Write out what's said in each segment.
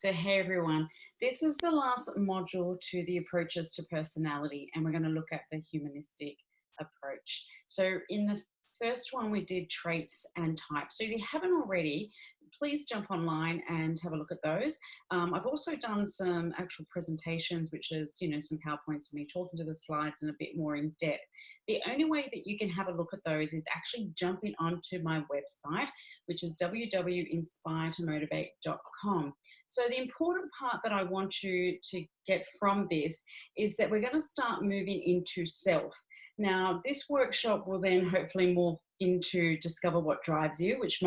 So, hey everyone, this is the last module to the approaches to personality, and we're going to look at the humanistic approach. So, in the first one, we did traits and types. So, if you haven't already, please jump online and have a look at those. I've also done some actual presentations, which is, some PowerPoints of me talking to the slides and a bit more in depth. The only way that you can have a look at those is actually jumping onto my website, which is www.inspiretomotivate.com. So the important part that I want you to get from this is that we're going to start moving into self. Now, this workshop will then hopefully move into discover what drives you, which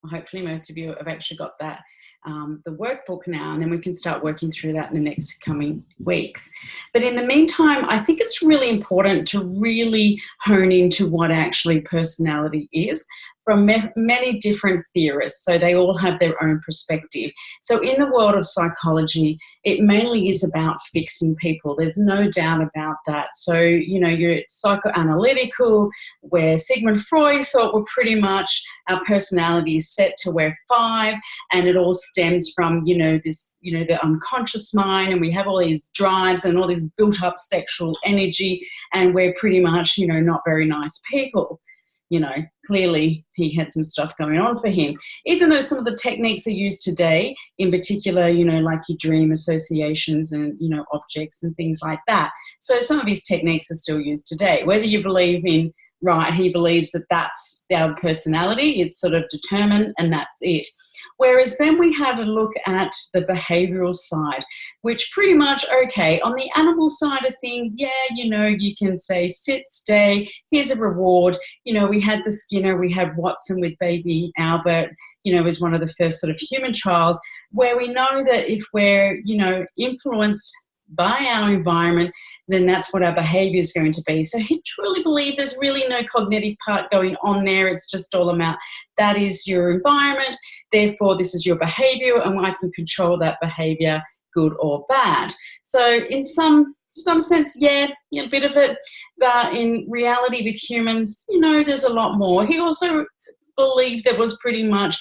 hopefully most of you have actually got that, the workbook now, and then we can start working through that in the next coming weeks. But in the meantime, I think it's really important to really hone into what actually personality is from many different theorists. So they all have their own perspective. So in the world of psychology, it mainly is about fixing people. There's no doubt about that. So, you're psychoanalytical, where Sigmund Freud thought we're pretty much, our personality is set to we're 5, and it all stems from, the unconscious mind, and we have all these drives and all this built up sexual energy, and we're pretty much, not very nice people. Clearly he had some stuff going on for him, even though some of the techniques are used today, in particular, like your dream associations and, objects and things like that. So some of his techniques are still used today. Whether you believe in, he believes that that's our personality, it's sort of determined and that's it. Whereas then we had a look at the behavioural side, which pretty much, on the animal side of things, you can say sit, stay, here's a reward. We had the Skinner, we had Watson with baby Albert, was one of the first sort of human trials, where we know that if we're, influenced by our environment, then that's what our behaviour is going to be. So he truly believed there's really no cognitive part going on there. It's just all about that is your environment, therefore this is your behaviour, and I can control that behaviour, good or bad. So in some sense, a bit of it, but in reality with humans, there's a lot more. He also believed that was pretty much,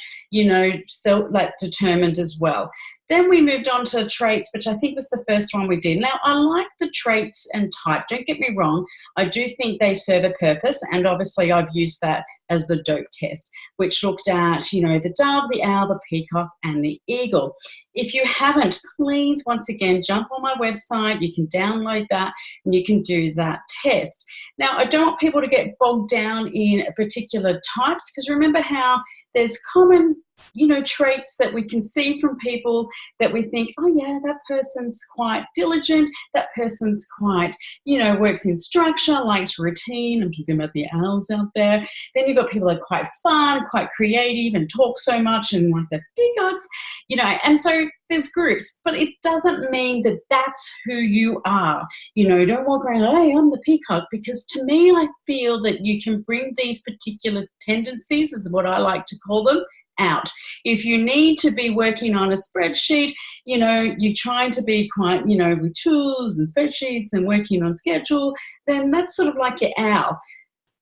determined as well. Then we moved on to traits, which I think was the first one we did. Now, I like the traits and type. Don't get me wrong. I do think they serve a purpose, and obviously I've used that as the DOPE test, which looked at, the dove, the owl, the peacock, and the eagle. If you haven't, please, once again, jump on my website. You can download that, and you can do that test. Now, I don't want people to get bogged down in particular types, because remember how there's common traits that we can see from people that we think, that person's quite diligent, that person's quite, works in structure, likes routine. I'm talking about the owls out there. Then you've got people that are quite fun, quite creative, and talk so much, and like the peacocks, and so there's groups, but it doesn't mean that that's who you are. Don't walk around, hey, I'm the peacock, because to me, I feel that you can bring these particular tendencies, is what I like to call them, out. If you need to be working on a spreadsheet, you're trying to be quite, with tools and spreadsheets and working on schedule, then that's sort of like your owl.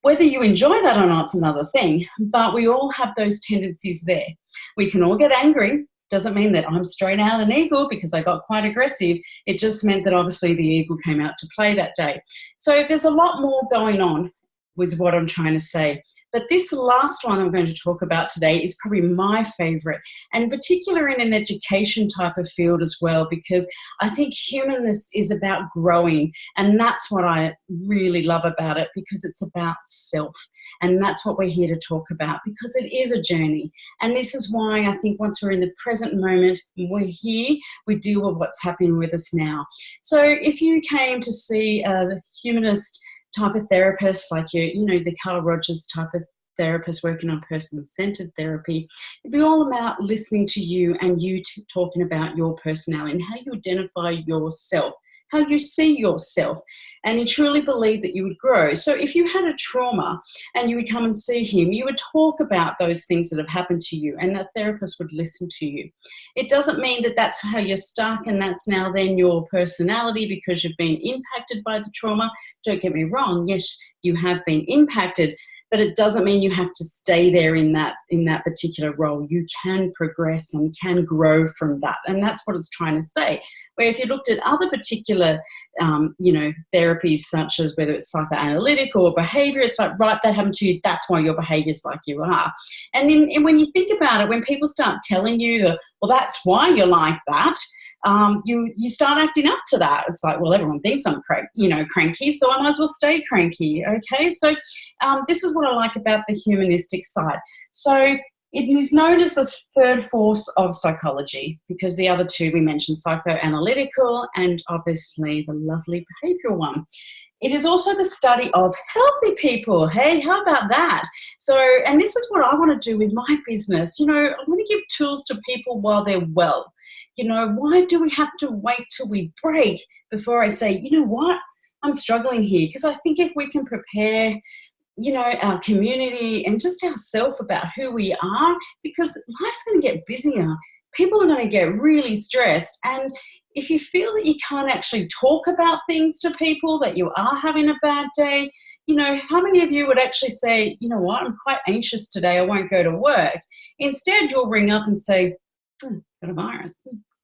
Whether you enjoy that or not is another thing, but we all have those tendencies there. We can all get angry. Doesn't mean that I'm straight out an eagle because I got quite aggressive. It just meant that obviously the eagle came out to play that day. So there's a lot more going on, was what I'm trying to say. But this last one I'm going to talk about today is probably my favourite, and in particular in an education type of field as well, because I think humanist is about growing, and that's what I really love about it, because it's about self, and that's what we're here to talk about, because it is a journey. And this is why I think once we're in the present moment, we're here, we deal with what's happening with us now. So if you came to see a humanist type of therapist, like the Carl Rogers type of therapist working on person-centered therapy, it'd be all about listening to you and you talking about your personality and how you identify yourself, how you see yourself, and you truly believe that you would grow. So if you had a trauma and you would come and see him, you would talk about those things that have happened to you, and that therapist would listen to you. It doesn't mean that that's how you're stuck and that's now then your personality because you've been impacted by the trauma. Don't get me wrong, yes, you have been impacted, but it doesn't mean you have to stay there in that particular role. You can progress and can grow from that, and that's what it's trying to say. Where if you looked at other particular, therapies, such as whether it's psychoanalytic or behaviour, it's like, right, that happened to you, that's why your behaviour's like you are. And then when you think about it, when people start telling you, well, that's why you're like that, you start acting up to that. It's like, well, everyone thinks I'm cranky, so I might as well stay cranky. Okay, so this is what I like about the humanistic side. So it is known as the third force of psychology, because the other two we mentioned, psychoanalytical and obviously the lovely behavioural one. It is also the study of healthy people. Hey, how about that? So, and this is what I want to do with my business. I want to give tools to people while they're well. Why do we have to wait till we break before I say, you know what, I'm struggling here? Because I think if we can prepare, our community and just ourselves about who we are, because life's going to get busier. People are going to get really stressed. And if you feel that you can't actually talk about things to people, that you are having a bad day, how many of you would actually say, you know what, I'm quite anxious today, I won't go to work? Instead, you'll ring up and say, got a virus,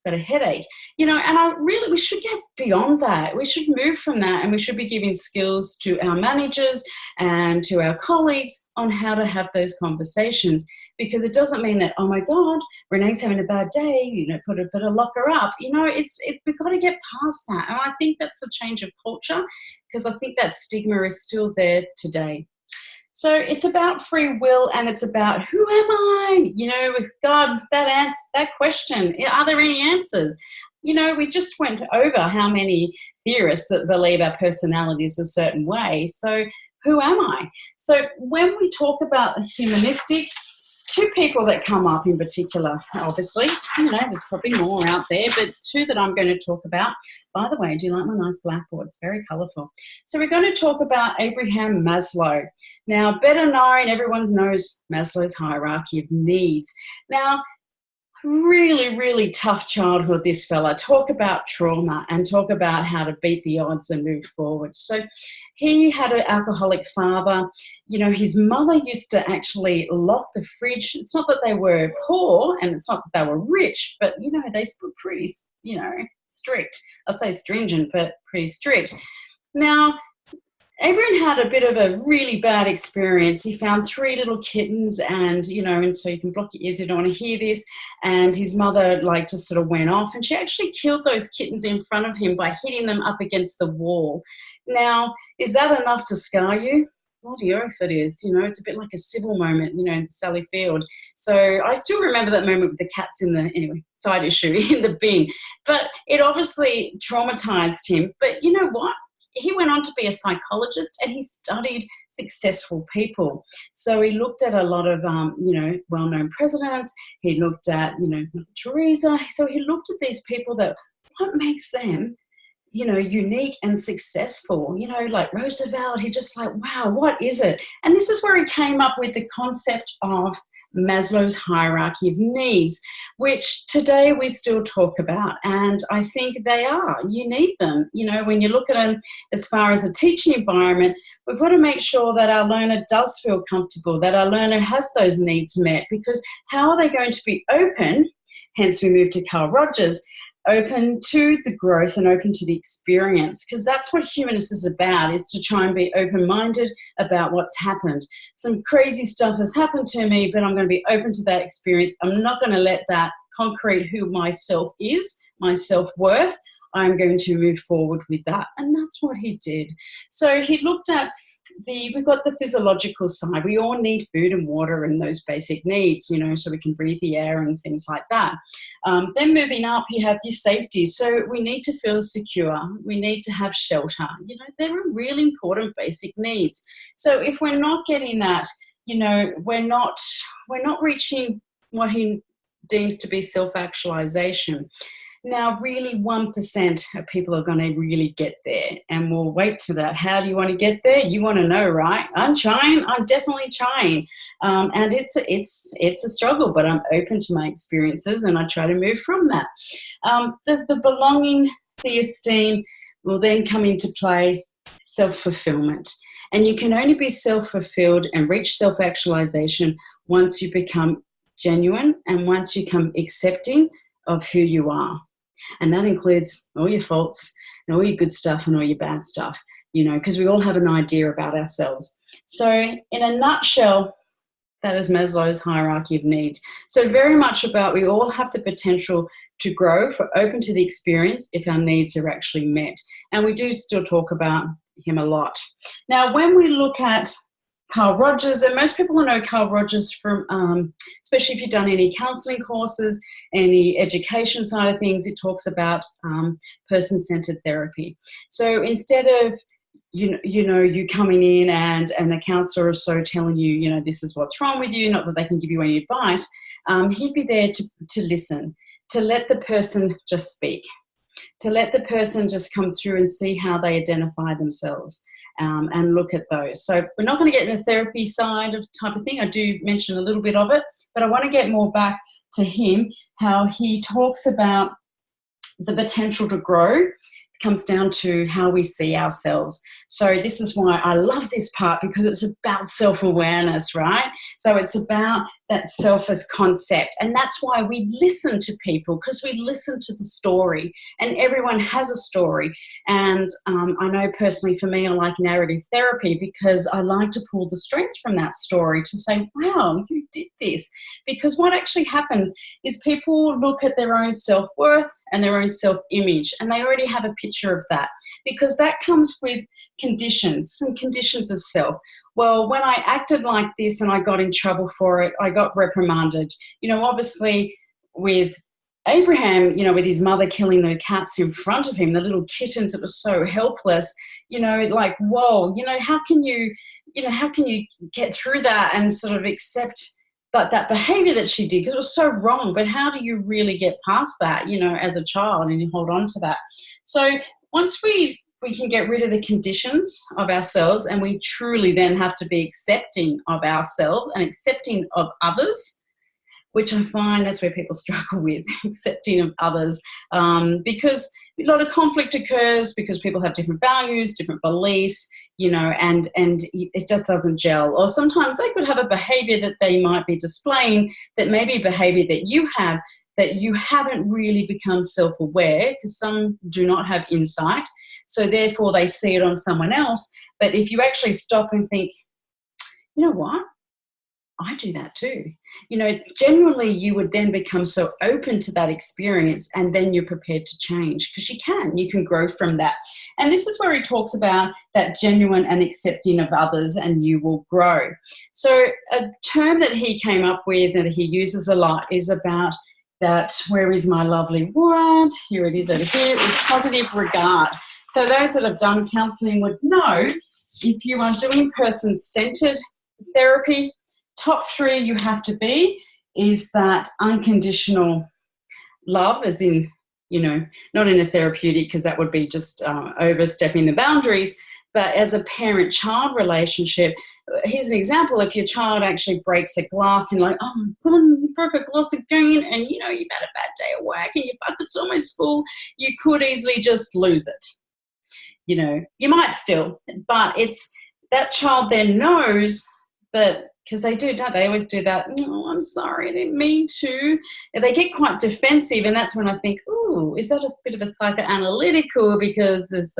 got a headache, and we should get beyond that. We should move from that, and we should be giving skills to our managers and to our colleagues on how to have those conversations, because it doesn't mean that, oh my God, Renee's having a bad day, better lock her up. We've got to get past that. And I think that's a change of culture, because I think that stigma is still there today. So it's about free will, and it's about, who am I? God, that question, are there any answers? We just went over how many theorists that believe our personality is a certain way. So who am I? So when we talk about humanistic, two people that come up in particular, obviously, there's probably more out there, but two that I'm going to talk about. By the way, do you like my nice blackboard? It's very colourful. So we're going to talk about Abraham Maslow. Now, better known, everyone knows Maslow's hierarchy of needs. Now, really, really tough childhood, this fella. Talk about trauma and talk about how to beat the odds and move forward. So he had an alcoholic father. His mother used to actually lock the fridge. It's not that they were poor, and it's not that they were rich, but, they were pretty, strict. I'd say stringent, but pretty strict. Now, Abraham had a bit of a really bad experience. He found 3 little kittens, and so you can block your ears, you don't want to hear this. And his mother just sort of went off, and she actually killed those kittens in front of him by hitting them up against the wall. Now, is that enough to scar you? Bloody oath it is. It's a bit like a civil moment, Sally Field. So I still remember that moment with the cats side issue, in the bin. But it obviously traumatized him. But you know what? He went on to be a psychologist, and he studied successful people. So he looked at a lot of, well-known presidents. He looked at, Mother Teresa. So he looked at these people that, what makes them, unique and successful? Like Roosevelt, he just like, wow, what is it? And this is where he came up with the concept of Maslow's hierarchy of needs, which today we still talk about, and I think you need them. When you look at them as far as a teaching environment, we've got to make sure that our learner does feel comfortable, that our learner has those needs met, because how are they going to be open, hence we move to Carl Rogers, open to the growth and open to the experience, because that's what humanist is about, is to try and be open-minded about what's happened. Some crazy stuff has happened to me, but I'm going to be open to that experience. I'm not going to let that concrete who myself is, my self-worth. I'm going to move forward with that. And that's what he did. So he looked at we've got the physiological side. We all need food and water and those basic needs, so we can breathe the air and things like that. Then moving up, you have your safety. So we need to feel secure. We need to have shelter. They're really important basic needs. So if we're not getting that, we're not reaching what he deems to be self-actualization. Now, really 1% of people are going to really get there, and we'll wait to that. How do you want to get there? You want to know, right? I'm trying. I'm definitely trying. And it's a struggle, but I'm open to my experiences, and I try to move from that. The belonging, the esteem will then come into play, self-fulfillment. And you can only be self-fulfilled and reach self-actualization once you become genuine and once you become accepting of who you are. And that includes all your faults and all your good stuff and all your bad stuff, because we all have an idea about ourselves. So in a nutshell, that is Maslow's hierarchy of needs. So very much about we all have the potential to grow if we're open to the experience if our needs are actually met. And we do still talk about him a lot. Now, when we look at Carl Rogers, and most people will know Carl Rogers from, especially if you've done any counselling courses, any education side of things, it talks about person-centered therapy. So instead of you coming in and the counsellor is so telling you, this is what's wrong with you, not that they can give you any advice, he'd be there to listen, to let the person just speak, to let the person just come through and see how they identify themselves, and look at those. So we're not going to get in the therapy side of type of thing. I do mention a little bit of it, but I want to get more back to him, how he talks about the potential to grow comes down to how we see ourselves. So this is why I love this part, because it's about self-awareness, right? So it's about that self as concept. And that's why we listen to people, because we listen to the story, and everyone has a story. And I know personally for me, I like narrative therapy because I like to pull the strengths from that story to say, wow, you did this. Because what actually happens is people look at their own self-worth and their own self-image, and they already have a picture of that, because that comes with conditions, some conditions of self. Well, when I acted like this and I got in trouble for it, I got reprimanded. Obviously with Abraham, with his mother killing the cats in front of him, the little kittens, it was so helpless, like, whoa, how can you get through that and sort of accept that behavior that she did, because it was so wrong. But how do you really get past that, as a child, and you hold on to that? So once we can get rid of the conditions of ourselves, and we truly then have to be accepting of ourselves and accepting of others, which I find that's where people struggle with, accepting of others, because a lot of conflict occurs because people have different values, different beliefs, and it just doesn't gel. Or sometimes they could have a behaviour that they might be displaying that may be behaviour that you have, that you haven't really become self-aware, because some do not have insight. So therefore they see it on someone else. But if you actually stop and think, you know what? I do that too. Genuinely you would then become so open to that experience, and then you're prepared to change, because you can grow from that. And this is where he talks about that genuine and accepting of others, and you will grow. So a term that he came up with and that he uses a lot is about that, where is my lovely word? Here it is over here, is positive regard. So those that have done counselling would know, if you are doing person-centered therapy, top 3 you have to be is that unconditional love, as in, not in a therapeutic, because that would be just overstepping the boundaries, but as a parent-child relationship. Here's an example. If your child actually breaks a glass and like, oh my God, you broke a glass again, and you've had a bad day at work and your bucket's almost full, you could easily just lose it. You might still, but it's that child then knows that, because they do, don't they? Always do that. Oh, I'm sorry, I didn't mean to. And they get quite defensive, and that's when I think, ooh, is that a bit of a psychoanalytical, because there's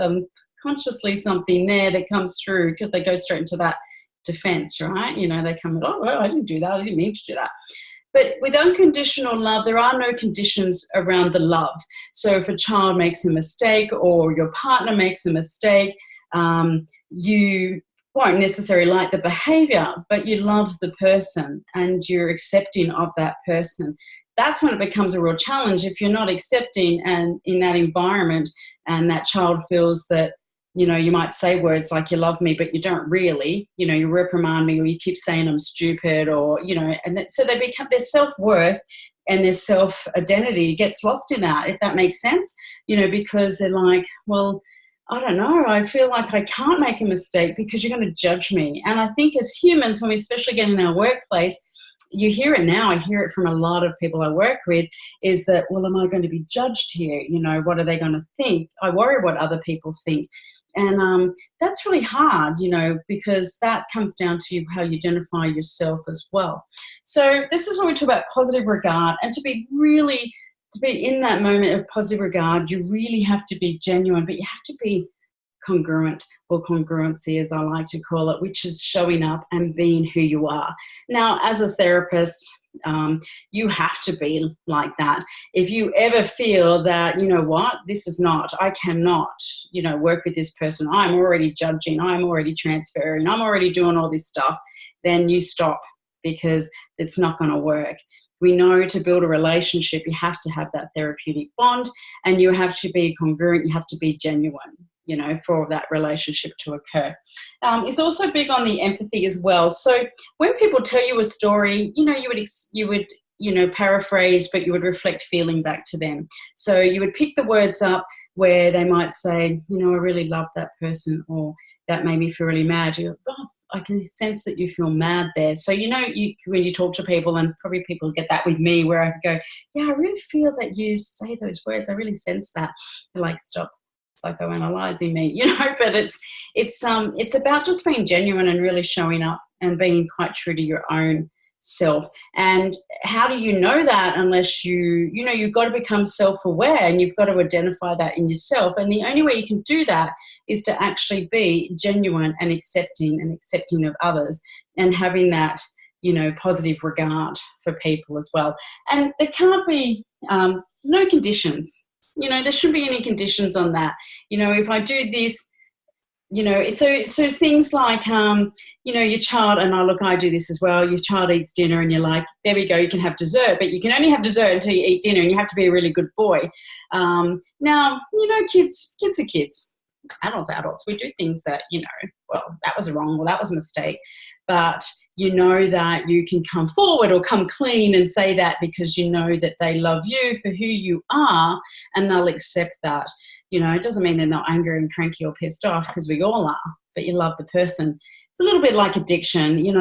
consciously something there that comes through, because they go straight into that defense, right? They come and, oh, well, I didn't do that. I didn't mean to do that. But with unconditional love, there are no conditions around the love. So if a child makes a mistake or your partner makes a mistake, you won't necessarily like the behaviour, but you love the person and you're accepting of that person. That's when it becomes a real challenge. If you're not accepting and in that environment, and that child feels that, you might say words like you love me, but you don't really, you reprimand me, or you keep saying I'm stupid, or, and so they become, their self-worth and their self-identity gets lost in that, if that makes sense, because they're like, well, I don't know, I feel like I can't make a mistake because you're going to judge me. And I think as humans, when we especially get in our workplace, you hear it now, I hear it from a lot of people I work with, is that, well, am I going to be judged here? What are they going to think? I worry what other people think. And that's really hard, because that comes down to how you identify yourself as well. So this is when we talk about positive regard, and to be in that moment of positive regard, you really have to be genuine, but you have to be congruent, or congruency as I like to call it, which is showing up and being who you are. Now, as a therapist, you have to be like that. If you ever feel that, I cannot, work with this person, I'm already judging, I'm already transferring, I'm already doing all this stuff, then you stop, because it's not going to work. We know to build a relationship, you have to have that therapeutic bond, and you have to be congruent, you have to be genuine, for that relationship to occur. It's also big on the empathy as well. So when people tell you a story, you would paraphrase, but you would reflect feeling back to them. So you would pick the words up where they might say, I really love that person, or that made me feel really mad. You go, oh, I can sense that you feel mad there. So, when you talk to people, and probably people get that with me, where I go, yeah, I really feel that you say those words. I really sense that. They're like, stop. Psychoanalyzing me, but it's about just being genuine and really showing up and being quite true to your own self. And how do you know that unless you've got to become self-aware, and you've got to identify that in yourself. And the only way you can do that is to actually be genuine and accepting of others, and having that positive regard for people as well. And there can't be no conditions. There shouldn't be any conditions on that. If I do this, so things like, your child, and I do this as well, your child eats dinner and you're like, there we go, you can have dessert, but you can only have dessert until you eat dinner, and you have to be a really good boy. Now, kids are kids. Adults are adults. We do things that, that was wrong, or that was a mistake. But that you can come forward or come clean and say that, because that they love you for who you are, and they'll accept that. It doesn't mean they're not angry and cranky or pissed off, because we all are, but you love the person. It's a little bit like addiction. You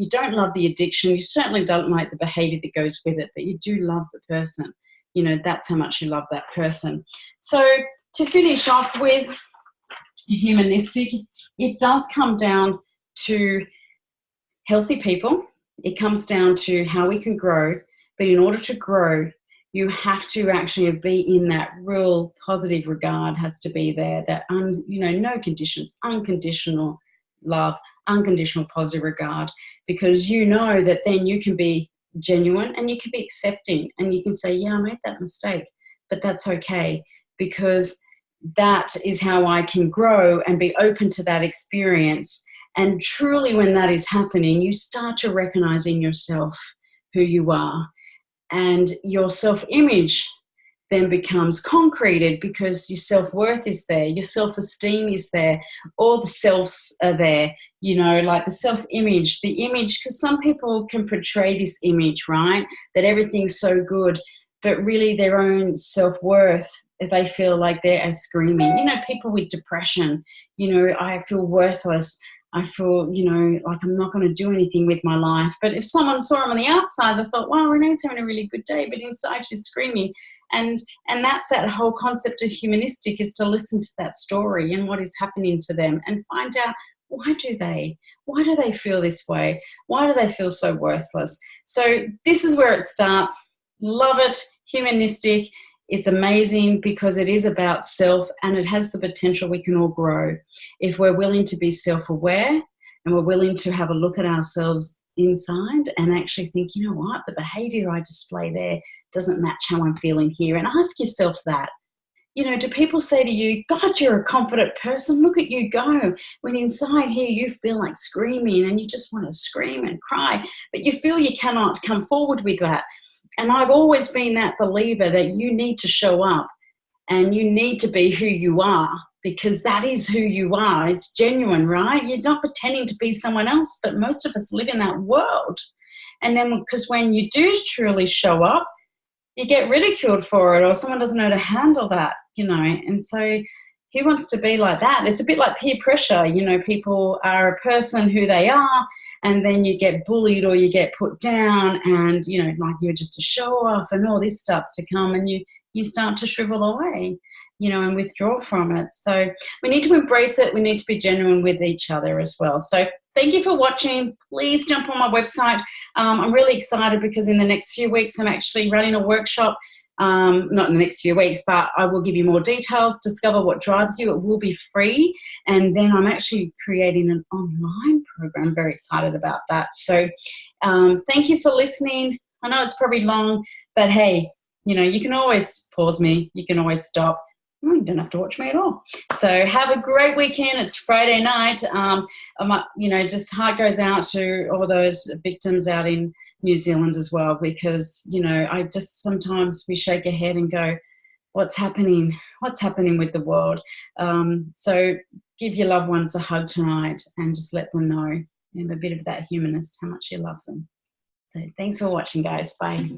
don't love the addiction. You certainly don't like the behavior that goes with it, but you do love the person. That's how much you love that person. So to finish off with humanistic, it does come down to healthy people. It comes down to how we can grow, but in order to grow, you have to actually be in that real positive regard, has to be there, that, no conditions, unconditional love, unconditional positive regard, because that then you can be genuine and you can be accepting, and you can say, yeah, I made that mistake, but that's okay, because that is how I can grow and be open to that experience. And truly, when that is happening, you start to recognize in yourself who you are, and your self-image then becomes concreted, because your self-worth is there, your self-esteem is there, all the selves are there, like the self-image, the image, because some people can portray this image, right, that everything's so good, but really their own self-worth, they feel like they're screaming. People with depression, I feel worthless, I feel, like I'm not going to do anything with my life. But if someone saw him on the outside, they thought, wow, Renee's having a really good day, but inside she's screaming. And that's that whole concept of humanistic, is to listen to that story and what is happening to them, and find out, why do they feel this way? Why do they feel so worthless? So this is where it starts. Love it. Humanistic. It's amazing, because it is about self, and it has the potential we can all grow if we're willing to be self-aware, and we're willing to have a look at ourselves inside and actually think, what, the behavior I display there doesn't match how I'm feeling here. And ask yourself that. Do people say to you, God, you're a confident person, look at you go, when inside here you feel like screaming and you just want to scream and cry, but you feel you cannot come forward with that. And I've always been that believer that you need to show up and you need to be who you are, because that is who you are. It's genuine, right? You're not pretending to be someone else, but most of us live in that world. And then, because when you do truly show up, you get ridiculed for it, or someone doesn't know how to handle that, And so who wants to be like that? It's a bit like peer pressure. People are a person who they are, and then you get bullied or you get put down, and, like you're just a show off, and all this starts to come, and you you start to shrivel away, and withdraw from it. So we need to embrace it. We need to be genuine with each other as well. So thank you for watching. Please jump on my website. I'm really excited because in the next few weeks, I'm actually running a workshop. Not in the next few weeks, but I will give you more details. Discover what drives you. It will be free. And then I'm actually creating an online program. I'm very excited about that. So thank you for listening. I know it's probably long, but hey, you can always pause me. You can always stop. You don't have to watch me at all. So have a great weekend. It's Friday night. Just heart goes out to all those victims out in New Zealand as well, because, I just sometimes we shake our head and go, what's happening? What's happening with the world? So give your loved ones a hug tonight and just let them know, a bit of that humanist, how much you love them. So thanks for watching, guys. Bye.